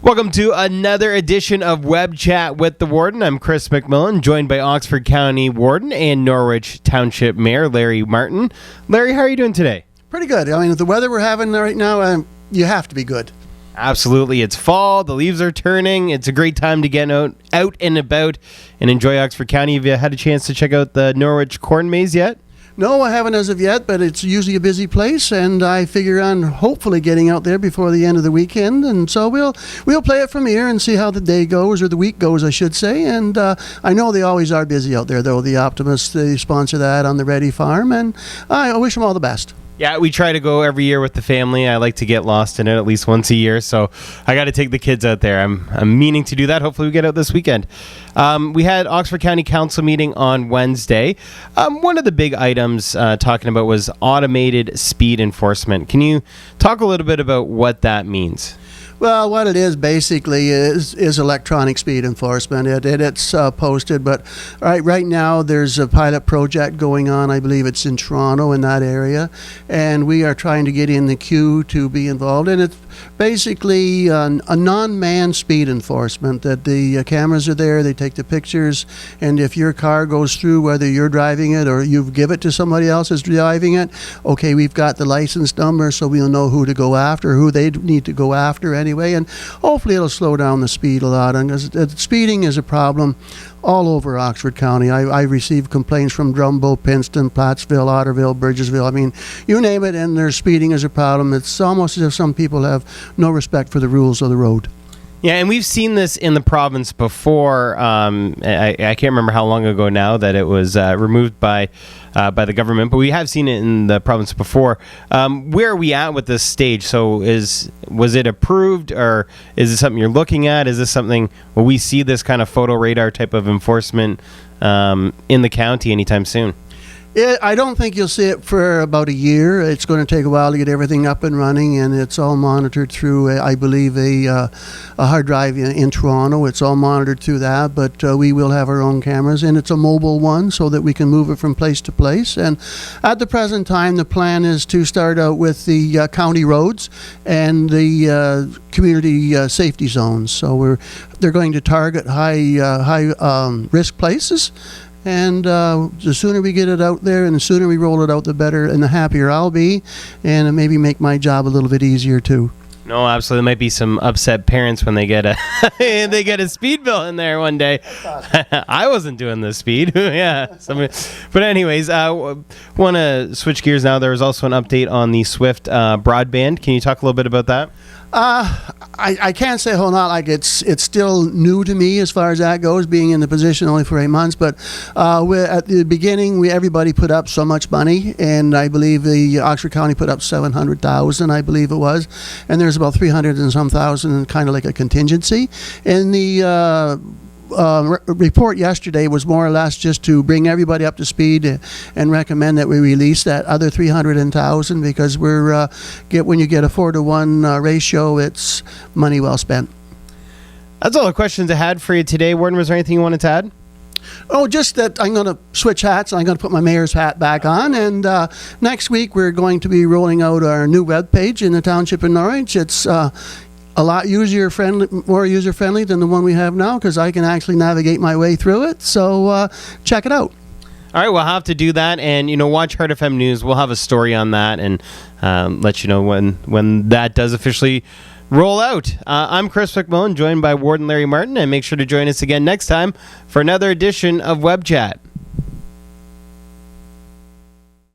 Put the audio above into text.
Welcome to another edition of Web Chat with the Warden. I'm Chris McMillan, joined by Oxford County Warden and Norwich Township Mayor Larry Martin. Larry, how are you doing today? Pretty good. I mean, the weather we're having right now, you have to be good. Absolutely. It's fall. The leaves are turning. It's a great time to get out and about and enjoy Oxford County. Have you had a chance to check out the Norwich Corn Maze yet? No, I haven't as of yet, but it's usually a busy place, and I figure on hopefully getting out there before the end of the weekend. And so we'll play it from here and see how the day goes, or the week goes, I should say. And I know they always are busy out there, though. The Optimists, they sponsor that on the Ready Farm, and I wish them all the best. Yeah, we try to go every year with the family. I like to get lost in it at least once a year, so I got to take the kids out there. I'm meaning to do that. Hopefully we get out this weekend. We had Oxford County Council meeting on Wednesday. One of the big items talking about was automated speed enforcement. Can you talk a little bit about what that means? Well, what it is basically is electronic speed enforcement. It's posted, but right now there's a pilot project going on. I believe it's in Toronto, in that area, and we are trying to get in the queue to be involved. And it's basically a non-manned speed enforcement, that the cameras are there, they take the pictures, and if your car goes through, whether you're driving it or you give it to somebody else who's driving it, okay, we've got the license number, so we'll know who to go after, who they need to go after anyway, and hopefully it'll slow down the speed a lot. And speeding is a problem all over Oxford County. I received complaints from Drumbo, Pinston, Plattsville, Otterville, Burgessville. I mean, you name it, and their speeding is a problem. It's almost as if some people have no respect for the rules of the road. Yeah, and we've seen this in the province before. I can't remember how long ago now that it was removed by the government, but we have seen it in the province before. Where are we at with this stage? So was it approved, or is it something you're looking at? Is this something, will we see this kind of photo radar type of enforcement in the county anytime soon? I don't think you'll see it for about a year. It's going to take a while to get everything up and running, and it's all monitored through, I believe, a hard drive in Toronto. It's all monitored through that, but we will have our own cameras, and it's a mobile one so that we can move it from place to place. And at the present time, the plan is to start out with the county roads and the community safety zones. So they're going to target high risk places. And the sooner we get it out there and the sooner we roll it out, the better and the happier I'll be, and it maybe make my job a little bit easier too. No, absolutely. There might be some upset parents when they get a speed bill in there one day. I wasn't doing the speed. Yeah. But anyways, want to switch gears now. There was also an update on the Swift broadband. Can you talk a little bit about that? I can't say a whole lot. Like it's still new to me as far as that goes, being in the position only for 8 months. But at the beginning, everybody put up so much money, and I believe the Oxford County put up $700,000, I believe it was, and there's about 300 and some thousand, kind of like a contingency. And the report yesterday was more or less just to bring everybody up to speed and recommend that we release that other 300,000, because when you get a 4-to-1 ratio, it's money well spent. That's all the questions I had for you today. Warden, was there anything you wanted to add? Oh, just that I'm going to switch hats. I'm going to put my mayor's hat back on. And next week, we're going to be rolling out our new webpage in the Township of Norwich. It's a lot more user-friendly than the one we have now, because I can actually navigate my way through it. So check it out. All right, we'll have to do that. And, watch Heart FM News. We'll have a story on that and let you know when that does officially roll out. I'm Chris McMillan, joined by Warden Larry Martin, and make sure to join us again next time for another edition of Web Chat.